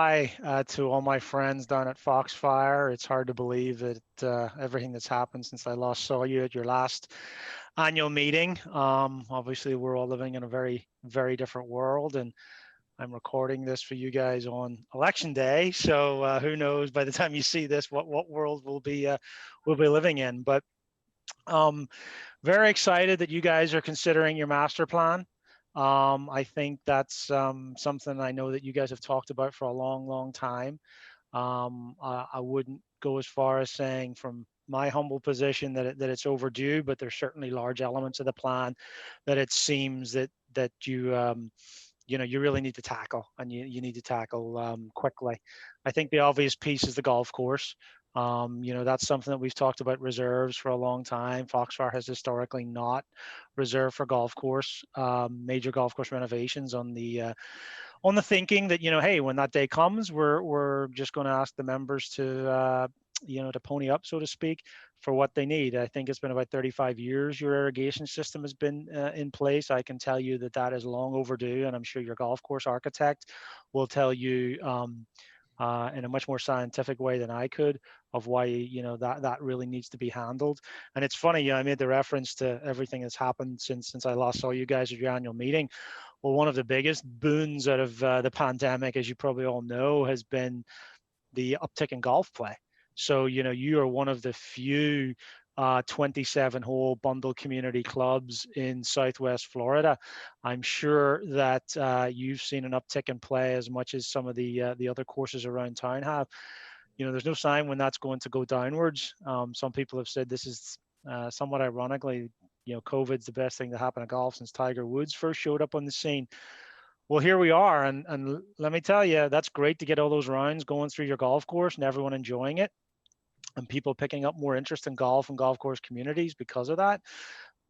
Hi to all my friends down at Foxfire. It's hard to believe that everything that's happened since I last saw you at your last annual meeting. Obviously, we're all living in a very, very different world, and I'm recording this for you guys on election day. So who knows by the time you see this, what world we'll be living in. But um, very excited that you guys are considering your master plan. I think that's something I know that you guys have talked about for a long, long time. I wouldn't go as far as saying from my humble position that it's overdue, but there's certainly large elements of the plan that it seems that you really need to tackle, and you need to tackle quickly. I think the obvious piece is the golf course. That's something that we've talked about reserves for a long time. Foxfire has historically not reserved for golf course, major golf course renovations on the thinking that, hey, when that day comes, we're just going to ask the members to pony up, so to speak, for what they need. I think it's been about 35 years your irrigation system has been in place. I can tell you that that is long overdue, and I'm sure your golf course architect will tell you in a much more scientific way than I could of why that really needs to be handled. And it's funny, I made the reference to everything that's happened since I last saw you guys at your annual meeting. Well, one of the biggest boons out of the pandemic, as you probably all know, has been the uptick in golf play. So, you are one of the few 27-hole bundle community clubs in Southwest Florida. I'm sure that you've seen an uptick in play as much as some of the other courses around town have. There's no sign when that's going to go downwards. Some people have said this is somewhat ironically, COVID's the best thing to happen to golf since Tiger Woods first showed up on the scene. Well, here we are, and let me tell you, that's great to get all those rounds going through your golf course and everyone enjoying it, and people picking up more interest in golf and golf course communities because of that.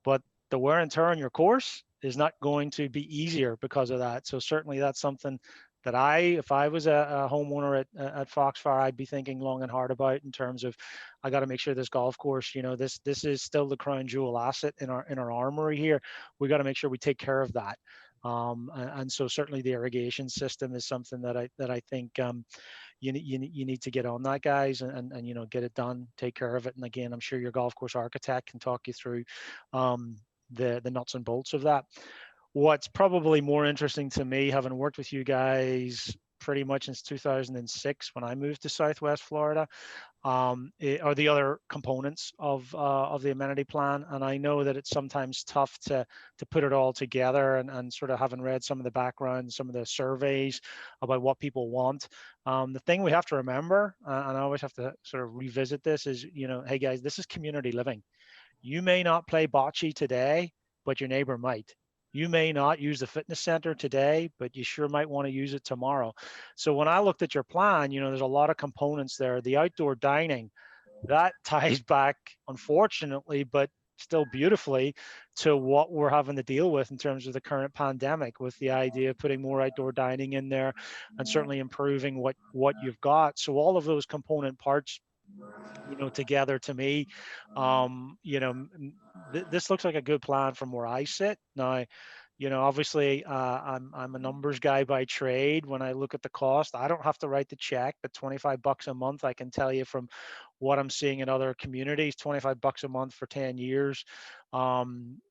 But the wear and tear on your course is not going to be easier because of that. So certainly that's something that if I was a homeowner at Foxfire, I'd be thinking long and hard about in terms of, I got to make sure this golf course, this is still the crown jewel asset in our armory here. We got to make sure we take care of that. And so certainly the irrigation system is something that I think you need to get on that, guys, and get it done, take care of it. And again, I'm sure your golf course architect can talk you through um, the nuts and bolts of that. What's probably more interesting to me, having worked with you guys pretty much since 2006 when I moved to Southwest Florida, are the other components of the amenity plan. And I know that it's sometimes tough to put it all together, and sort of having read some of the background, some of the surveys about what people want. The thing we have to remember, and I always have to sort of revisit this, is, hey guys, this is community living. You may not play bocce today, but your neighbor might. You may not use the fitness center today, but you sure might want to use it tomorrow. So when I looked at your plan, there's a lot of components there. The outdoor dining, that ties back, unfortunately, but still beautifully, to what we're having to deal with in terms of the current pandemic, with the idea of putting more outdoor dining in there and certainly improving what you've got. So all of those component parts, together, to me, this looks like a good plan from where I sit now. Obviously, I'm a numbers guy by trade. When I look at the cost, I don't have to write the check, but $25 a month, I can tell you from what I'm seeing in other communities, $25 a month for 10 years,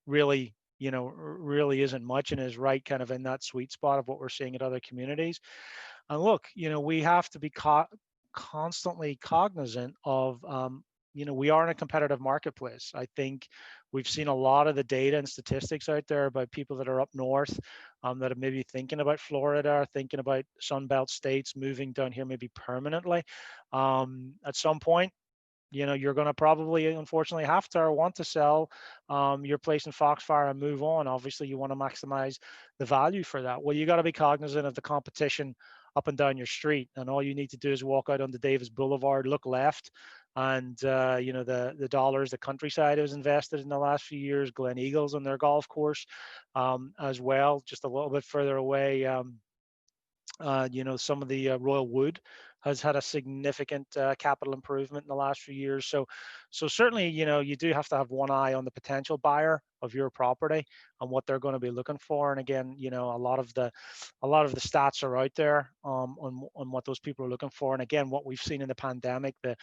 really, really isn't much, and is right kind of in that sweet spot of what we're seeing at other communities. And look, we have to be constantly cognizant of, we are in a competitive marketplace. I think we've seen a lot of the data and statistics out there about people that are up north, that are maybe thinking about Florida, thinking about Sunbelt states, moving down here maybe permanently. At some point, you're going to probably, unfortunately, have to or want to sell your place in Foxfire and move on. Obviously, you want to maximize the value for that. Well, you got to be cognizant of the competition up and down your street, and all you need to do is walk out onto Davis Boulevard, look left, and the dollars the countryside has invested in the last few years, Glen Eagles on their golf course, as well, just a little bit further away. Some of the Royal Wood has had a significant capital improvement in the last few years. So certainly, you do have to have one eye on the potential buyer of your property and what they're going to be looking for. And again, a lot of the stats are out there on what those people are looking for. And again, what we've seen in the pandemic, the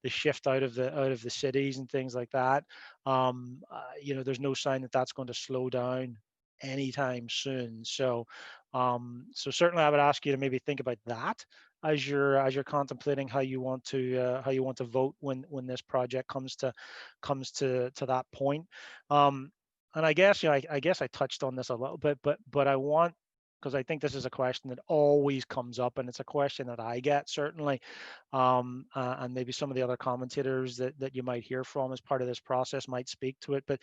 shift out of the cities and things like that. There's no sign that that's going to slow down anytime soon. So certainly, I would ask you to maybe think about that as you're contemplating how you want to vote when this project comes to that point. Um, and I guess I touched on this a little bit, but I want, because I think this is a question that always comes up, and it's a question that I get certainly, and maybe some of the other commentators that you might hear from as part of this process might speak to it. But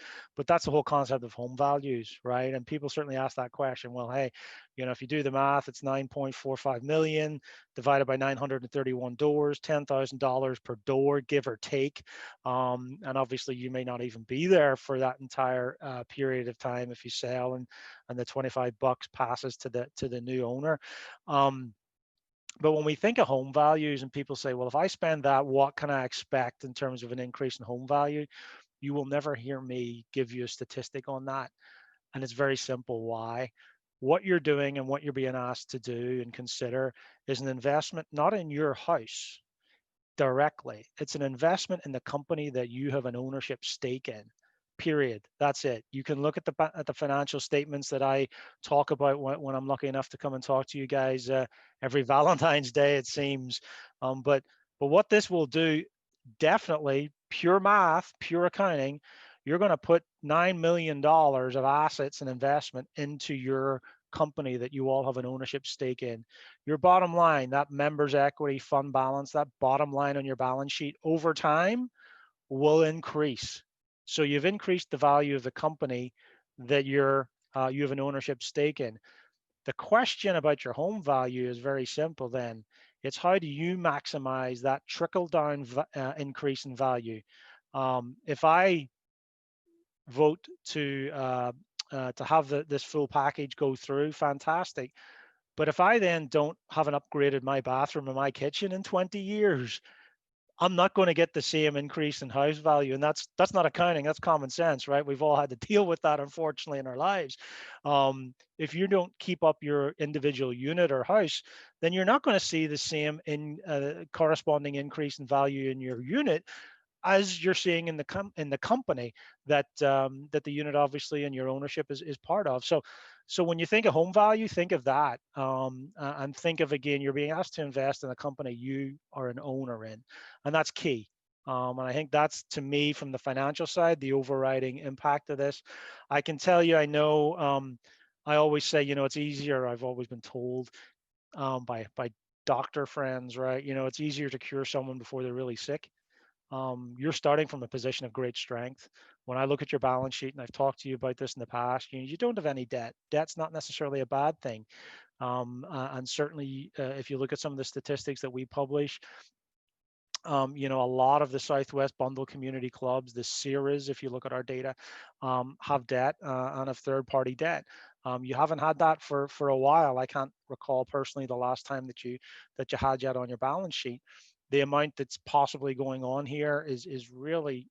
that's the whole concept of home values, right? And people certainly ask that question. Well, hey, if you do the math, it's 9.45 million divided by 931 doors, $10,000 per door, give or take. And obviously, you may not even be there for that entire period of time if you sell, and the 25 bucks passes to the new owner. Um, but when we think of home values and people say, well, if I spend that, what can I expect in terms of an increase in home value? You will never hear me give you a statistic on that. And it's very simple. Why? What you're doing and what you're being asked to do and consider is an investment not in your house directly. It's an investment in the company that you have an ownership stake in. Period. That's it. You can look at the financial statements that I talk about when I'm lucky enough to come and talk to you guys every Valentine's Day, it seems. But what this will do, definitely pure math, pure accounting, you're going to put $9 million of assets and investment into your company that you all have an ownership stake in. Your bottom line, that members equity fund balance, that bottom line on your balance sheet over time will increase. So you've increased the value of the company that you have an ownership stake in. The question about your home value is very simple then. It's how do you maximize that trickle down increase in value? If I vote to have this full package go through, fantastic. But if I then haven't upgraded my bathroom and my kitchen in 20 years, I'm not going to get the same increase in house value. And that's not accounting, that's common sense, right? We've all had to deal with that, unfortunately, in our lives. If you don't keep up your individual unit or house, then you're not going to see the same corresponding increase in value in your unit as you're seeing in the company that the unit obviously and your ownership is part of. So when you think of home value, think of that, and think of, again, you're being asked to invest in a company you are an owner in, and that's key. And I think that's, to me, from the financial side, the overriding impact of this. I can tell you, I know, I always say, it's easier. I've always been told by doctor friends, right? It's easier to cure someone before they're really sick. You're starting from a position of great strength. When I look at your balance sheet, and I've talked to you about this in the past, you don't have any debt. Debt's not necessarily a bad thing. And certainly, if you look at some of the statistics that we publish, a lot of the Southwest Bundle community clubs, the series, if you look at our data, have debt and have third-party debt. You haven't had that for a while. I can't recall personally the last time that you had that on your balance sheet. The amount that's possibly going on here is really,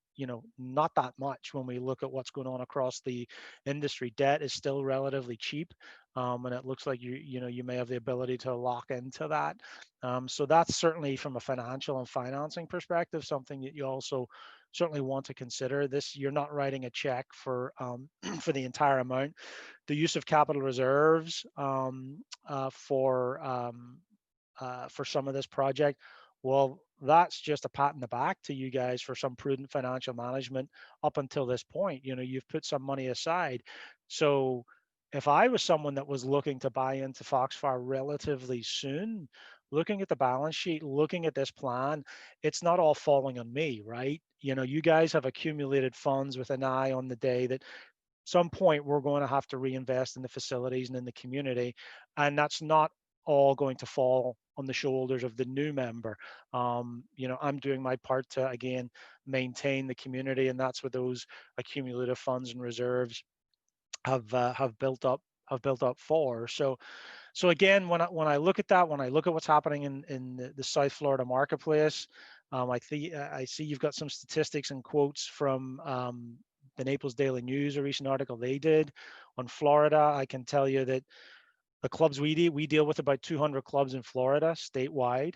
not that much when we look at what's going on across the industry. Debt is still relatively cheap, and it looks like you may have the ability to lock into that. So that's certainly, from a financial and financing perspective, something that you also certainly want to consider. This, you're not writing a check for for the entire amount. The use of capital reserves for some of this project, well, that's just a pat in the back to you guys for some prudent financial management up until this point. You've put some money aside. So if I was someone that was looking to buy into Foxfire relatively soon, looking at the balance sheet, looking at this plan, it's not all falling on me, right? You guys have accumulated funds with an eye on the day that some point we're going to have to reinvest in the facilities and in the community, and that's not all going to fall on the shoulders of the new member. I'm doing my part to, again, maintain the community, and that's what those accumulative funds and reserves have built up for. So So again, when I look at that, when I look at what's happening in the South Florida marketplace, I see you've got some statistics and quotes from the Naples Daily News, a recent article they did on Florida. I can tell you that the clubs we deal with about 200 clubs in Florida statewide.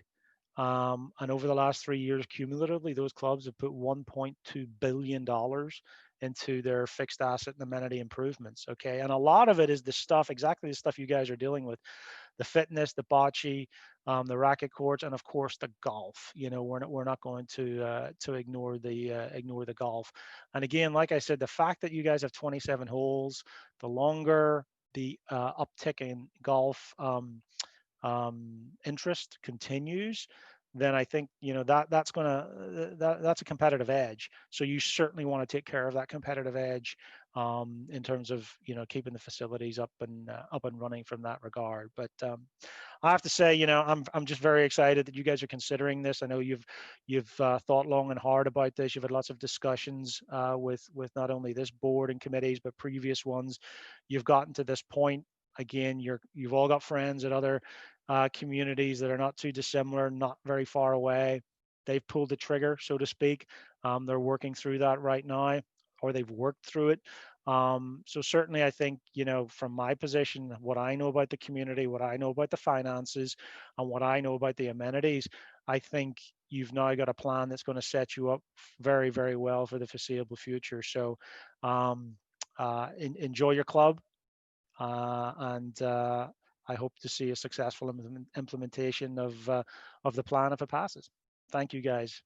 And over the last 3 years, cumulatively, those clubs have put $1.2 billion into their fixed asset and amenity improvements. Okay. And a lot of it is the stuff, exactly the stuff you guys are dealing with, the fitness, the bocce, the racket courts, and of course the golf. We're not going to ignore the golf. And again, like I said, the fact that you guys have 27 holes, the longer the uptick in golf interest continues, then I think that's a competitive edge. So you certainly want to take care of that competitive edge in terms of keeping the facilities up and running from that regard. But I have to say, I'm just very excited that you guys are considering this. I know you've thought long and hard about this. You've had lots of discussions with not only this board and committees but previous ones. You've gotten to this point. Again, you've all got friends at other communities that are not too dissimilar, not very far away. They've pulled the trigger, so to speak. They're working through that right now, or they've worked through it. So certainly, I think from my position, what I know about the community, what I know about the finances, and what I know about the amenities, I think you've now got a plan that's going to set you up very, very well for the foreseeable future. So enjoy your club. And I hope to see a successful implementation of the plan if it passes. Thank you, guys.